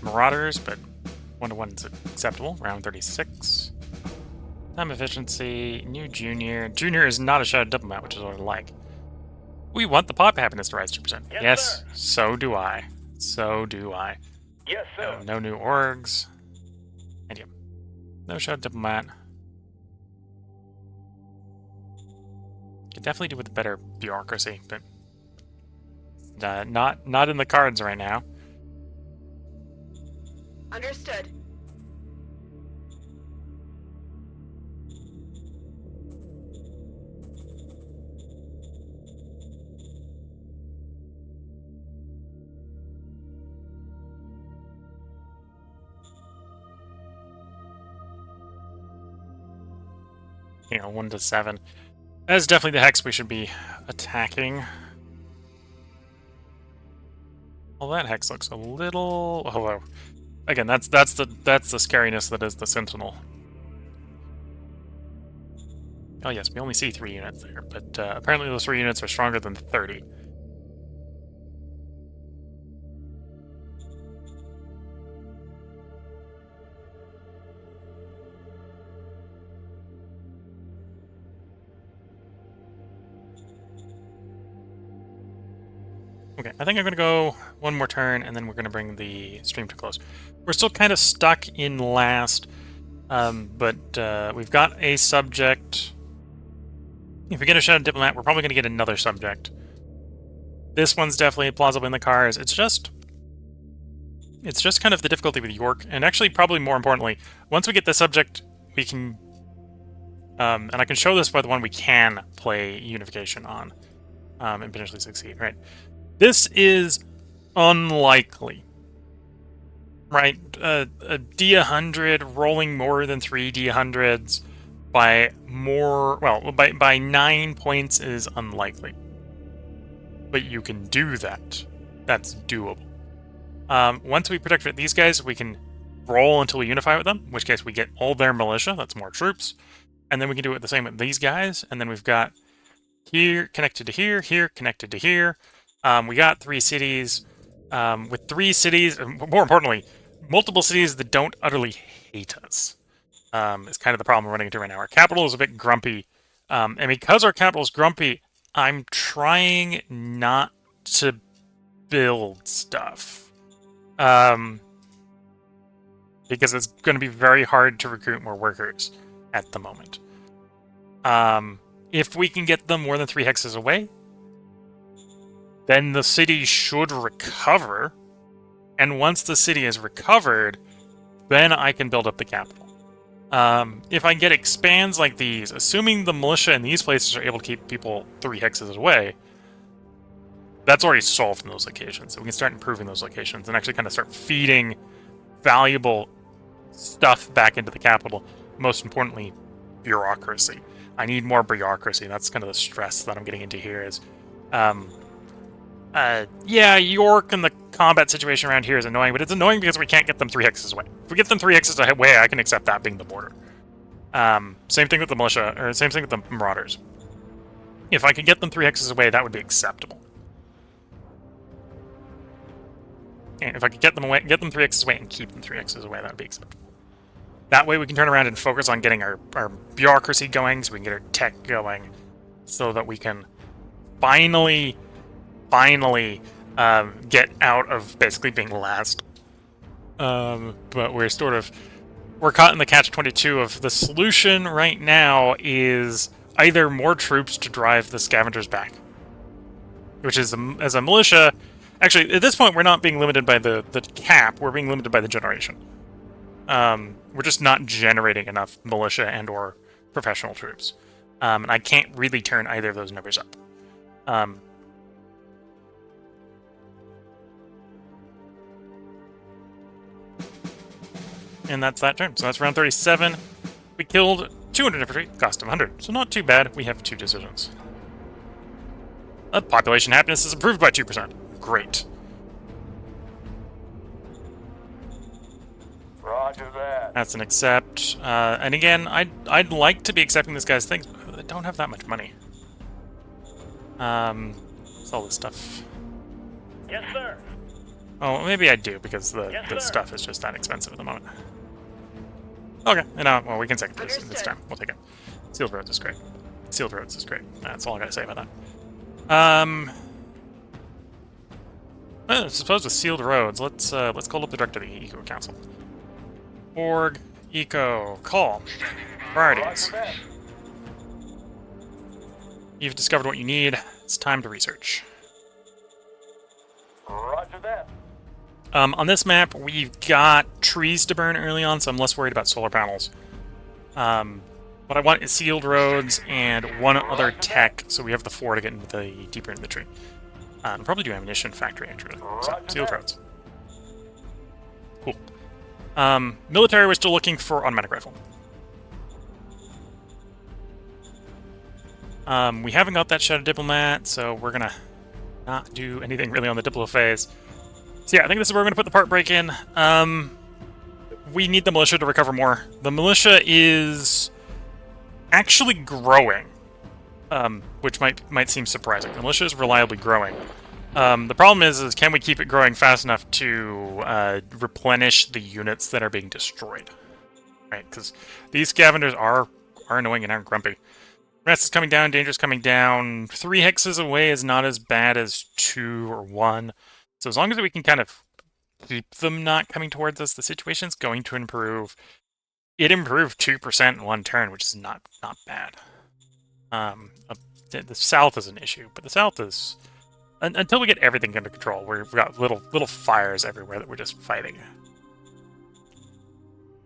Marauders, but 1-1 is acceptable. Round 36. Time efficiency, new junior. Junior is not a Shadow Diplomat, which is what I like. We want the pop happiness to rise 2%. Yes, sir. so do I. So do I. Yes, sir. No new orgs. And yeah, no Shadow Diplomat. Could definitely do with better bureaucracy, but not in the cards right now. Understood. You know, 1-7. That is definitely the hex we should be attacking. Well, that hex looks a little. Hello. Again, that's the scariness that is the Sentinel. Oh yes, we only see 3 units there, but apparently those 3 units are stronger than 30. Okay, I think I'm going to go one more turn, and then we're going to bring the stream to close. We're still kind of stuck in last, but we've got a subject. If we get a Shadow Diplomat, we're probably going to get another subject. This one's definitely plausibly in the cards. It's just kind of the difficulty with York, and actually probably more importantly, once we get the subject, we can, and I can show this by the one we can play Unification on, and potentially succeed, right? This is unlikely, right? A D100 rolling more than 3 D100s by 9 points is unlikely. But you can do that. That's doable. Once we protect these guys, we can roll until we unify with them, in which case we get all their militia, that's more troops, and then we can do it the same with these guys, and then we've got here connected to here, here connected to here. We got 3 cities, with 3 cities, more importantly, multiple cities that don't utterly hate us, is kind of the problem we're running into right now. Our capital is a bit grumpy, and because our capital is grumpy, I'm trying not to build stuff, because it's going to be very hard to recruit more workers at the moment. If we can get them more than 3 hexes away, then the city should recover, and once the city is recovered, then I can build up the capital. If I get expands like these, assuming the militia in these places are able to keep people 3 hexes away, that's already solved in those locations. So we can start improving those locations and actually kind of start feeding valuable stuff back into the capital. Most importantly, bureaucracy. I need more bureaucracy. That's kind of the stress that I'm getting into here is... yeah, York and the combat situation around here is annoying, but it's annoying because we can't get them 3 hexes away. If we get them 3 hexes away, I can accept that being the border. Same thing with the militia, or same thing with the Marauders. If I could get them 3 hexes away, that would be acceptable. And if I could get them 3 hexes away and keep them 3 hexes away, that would be acceptable. That way we can turn around and focus on getting our bureaucracy going, so we can get our tech going, so that we can finally get out of basically being last. But we're caught in the catch-22 of the solution right now is either more troops to drive the scavengers back, which is, as a militia, actually, at this point, we're not being limited by the cap, we're being limited by the generation. We're just not generating enough militia and or professional troops. And I can't really turn either of those numbers up. And that's that turn. So that's round 37. We killed 200 infantry, cost of 100. So not too bad. We have 2 decisions. Population happiness is improved by 2%. Great. Roger that. That's an accept. And again, I'd like to be accepting this guy's things, but I don't have that much money. What's all this stuff? Yes, sir. Oh, maybe I do, because the Yes, sir. stuff is just that expensive at the moment. Okay, and well, we can second this Understood. time. We'll take it. Sealed roads is great. Sealed roads is great. That's all I gotta say about that. I suppose with sealed roads, let's call up the director of the Eco Council. Org, Eco, call. Priorities. Roger that. You've discovered what you need. It's time to research. Roger that. On this map, we've got trees to burn early on, so I'm less worried about solar panels. What I want is sealed roads and one other tech, so we have the 4 to get into the deeper into the tree. And probably do ammunition factory, actually. So, sealed roads. Cool. Military, we're still looking for automatic rifle. We haven't got that Shadow Diplomat, so we're gonna not do anything really on the Diplo phase. So yeah, I think this is where we're gonna put the part break in. We need the militia to recover more. The militia is actually growing, which might seem surprising. The militia is reliably growing. The problem is can we keep it growing fast enough to replenish the units that are being destroyed? Right, because these scavengers are annoying and aren't grumpy. Rest is coming down, danger's coming down. 3 hexes away is not as bad as 2 or 1. So as long as we can kind of keep them not coming towards us, the situation's going to improve. It improved 2% in 1 turn, which is not bad. The south is an issue, but the south is... Until we get everything under control, we've got little fires everywhere that we're just fighting.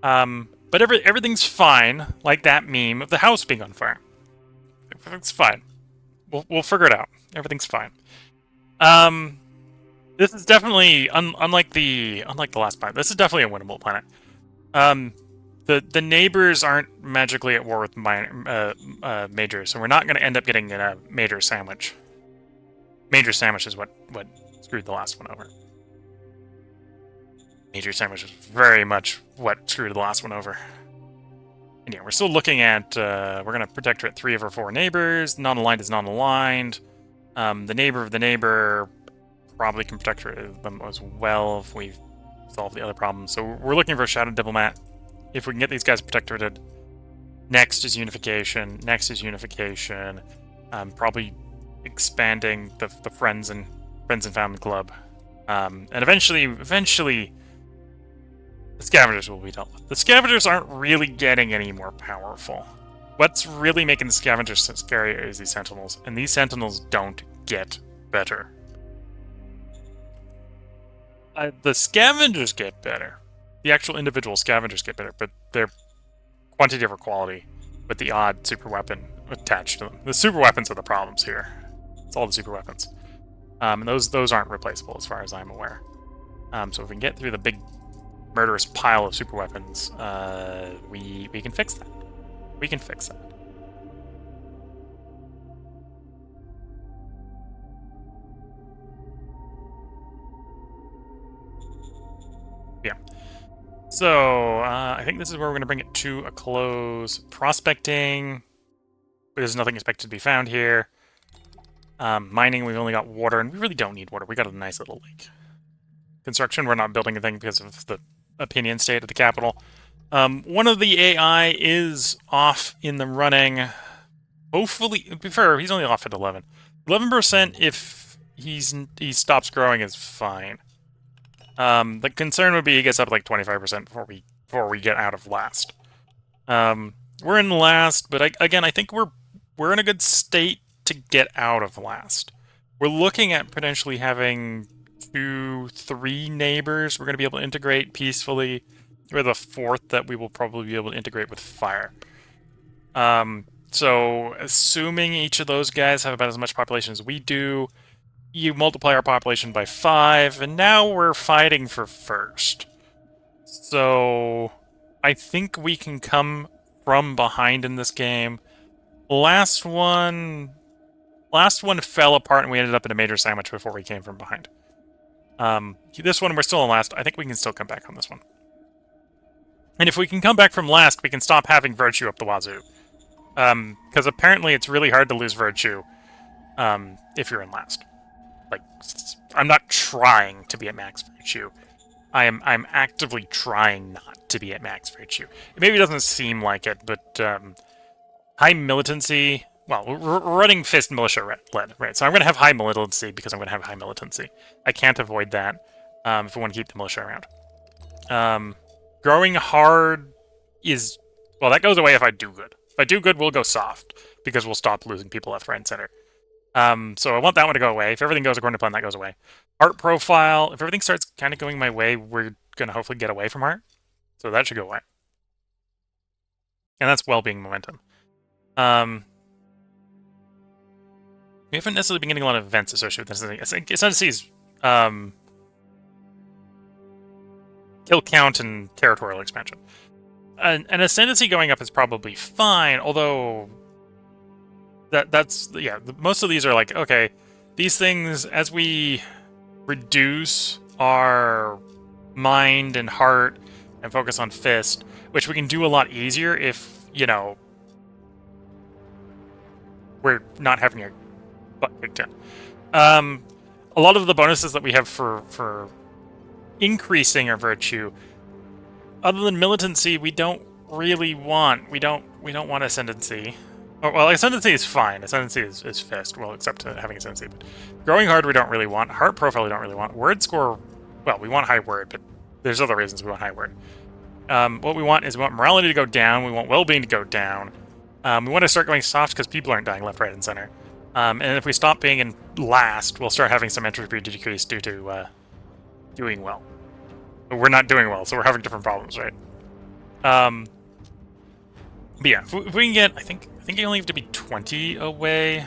But everything's fine, like that meme of the house being on fire. Everything's fine. We'll figure it out. Everything's fine. This is definitely unlike the last planet. This is definitely a winnable planet. The neighbors aren't magically at war with majors, so we're not going to end up getting a major sandwich. Major sandwich is what screwed the last one over. Major sandwich is very much what screwed the last one over. And yeah, we're still looking at, we're going to protectorate 3 of our 4 neighbors. Non-aligned is non-aligned. The neighbor of the neighbor probably can protectorate them as well if we've solved the other problems. So we're looking for a Shadow Diplomat. If we can get these guys protectorated, next is unification. Next is unification. Probably expanding the friends and family club. And eventually the scavengers will be dealt with. The scavengers aren't really getting any more powerful. What's really making the scavengers so scary is these sentinels, and these sentinels don't get better. The scavengers get better. The actual individual scavengers get better, but their quantity over quality with the odd super weapon attached to them. The super weapons are the problems here. It's all the super weapons. And those aren't replaceable as far as I'm aware. So if we can get through the big murderous pile of super weapons, we can fix that. We can fix that. Yeah. So, I think this is where we're going to bring it to a close. Prospecting. There's nothing expected to be found here. Mining, we've only got water, and we really don't need water. We got a nice little lake. Construction, we're not building anything because of the opinion state of the capital. One of the AI is off in the running. Hopefully, to be fair, he's only off at 11. 11% if he stops growing is fine. The concern would be he gets up like 25% before we get out of last. We're in last, but again, I think we're in a good state to get out of last. We're looking at potentially having 2-3 neighbors we're going to be able to integrate peacefully. We're the 4th that we will probably be able to integrate with fire. So assuming each of those guys have about as much population as we do, you multiply our population by 5, and now we're fighting for first. So I think we can come from behind in this game. Last one fell apart and we ended up in a major sandwich before we came from behind. This one, we're still in last. I think we can still come back on this one. And if we can come back from last, we can stop having virtue up the wazoo. Because apparently it's really hard to lose virtue if you're in last. Like, I'm not trying to be at max virtue. I'm actively trying not to be at max virtue. It maybe doesn't seem like it, but high militancy. Well, we're running Fist Militia led, right? So I'm going to have high militancy because I'm going to have high militancy. I can't avoid that if I want to keep the militia around. Growing hard is... Well, that goes away if I do good. If I do good, we'll go soft because we'll stop losing people left, right, and center. So I want that one to go away. If everything goes according to plan, that goes away. Art profile. If everything starts kind of going my way, we're going to hopefully get away from art. So that should go away. And that's well-being momentum. We haven't necessarily been getting a lot of events associated with this. I think Ascendancy's kill count and territorial expansion. An Ascendancy going up is probably fine, although that's most of these are like, okay, these things, as we reduce our mind and heart and focus on fist, which we can do a lot easier if, you know, we're not having your butt kicked in. A lot of the bonuses that we have for increasing our virtue, other than militancy, we don't really want. We don't want ascendancy. Oh, well, ascendancy is fine. Ascendancy is fist. Well, except having ascendancy. But growing hard, we don't really want. Heart profile, we don't really want. Word score, well, we want high word, but there's other reasons we want high word. What we want is we want morality to go down. We want well-being to go down. We want to start going soft because people aren't dying left, right, and center. And if we stop being in last, we'll start having some entropy decrease due to doing well. But we're not doing well, so we're having different problems, right? But yeah, if we can get, I think you only have to be 20 away.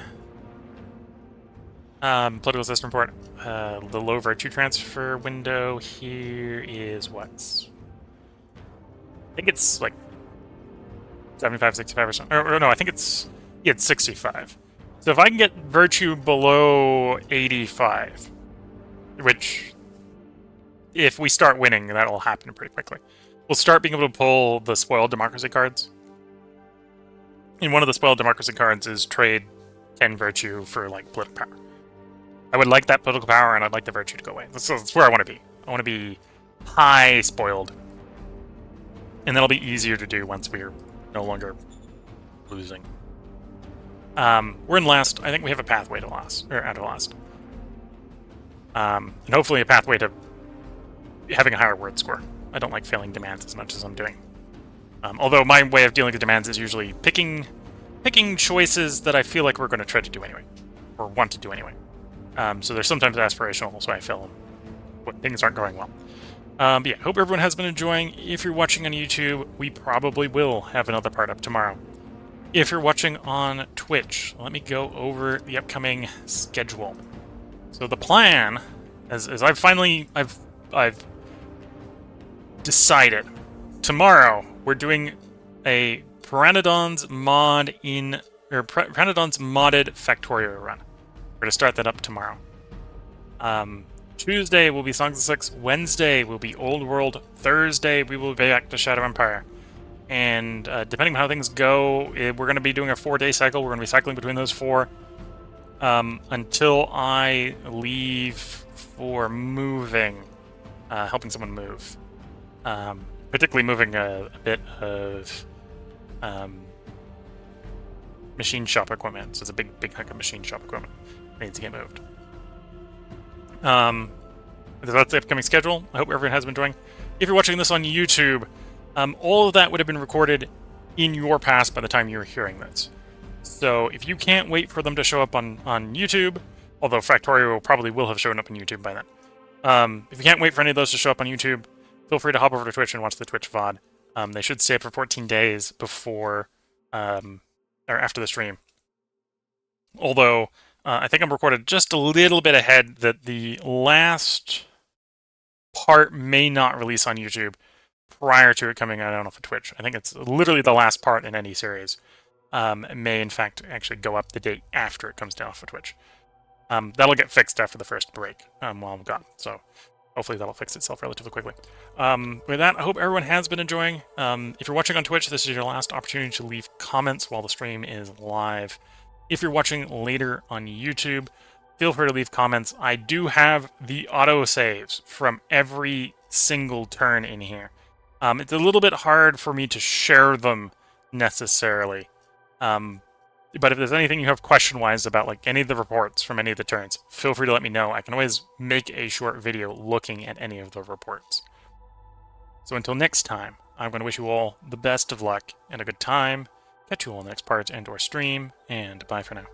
Political system report. The low virtue transfer window here is what? I think it's like 75, 65 or something. Or no, I think it's 65. So if I can get virtue below 85, which, if we start winning, that'll happen pretty quickly. We'll start being able to pull the spoiled democracy cards. And one of the spoiled democracy cards is trade 10 virtue for, like, political power. I would like that political power, and I'd like the virtue to go away. That's where I want to be. I want to be high spoiled. And that'll be easier to do once we're no longer losing. We're in last. I think we have a pathway to last, or out of last. And hopefully a pathway to having a higher word score. I don't like failing demands as much as I'm doing. Although my way of dealing with demands is usually picking choices that I feel like we're going to try to do anyway, or want to do anyway. So they're sometimes aspirational, so I fail them when things aren't going well. But yeah, hope everyone has been enjoying. If you're watching on YouTube, we probably will have another part up tomorrow. If you're watching on Twitch, let me go over the upcoming schedule. So the plan, as I've decided, tomorrow we're doing a Pteranodon's modded Factorio run. We're going to start that up tomorrow. Tuesday will be Songs of Six. Wednesday will be Old World. Thursday we will be back to Shadow Empire. And depending on how things go, we're going to be doing a 4-day cycle. We're going to be cycling between those 4 until I leave for moving, helping someone move. Particularly moving a bit of machine shop equipment. So it's a big hunk of machine shop equipment that needs to get moved. That's the upcoming schedule. I hope everyone has been enjoying. If you're watching this on YouTube, all of that would have been recorded in your past by the time you're hearing this. So if you can't wait for them to show up on YouTube, although Factorio probably will have shown up on YouTube by then. If you can't wait for any of those to show up on YouTube, feel free to hop over to Twitch and watch the Twitch VOD. They should stay up for 14 days before, or after the stream. Although, I think I'm recorded just a little bit ahead that the last part may not release on YouTube prior to it coming out off of Twitch. I think it's literally the last part in any series. It may, in fact, actually go up the date after it comes down off of Twitch. That'll get fixed after the first break while I'm gone. So hopefully that'll fix itself relatively quickly. With that, I hope everyone has been enjoying. If you're watching on Twitch, this is your last opportunity to leave comments while the stream is live. If you're watching later on YouTube, feel free to leave comments. I do have the autosaves from every single turn in here. It's a little bit hard for me to share them necessarily. But if there's anything you have question-wise about like any of the reports from any of the turns, feel free to let me know. I can always make a short video looking at any of the reports. So until next time, I'm going to wish you all the best of luck and a good time. Catch you all in the next part and/or stream, and bye for now.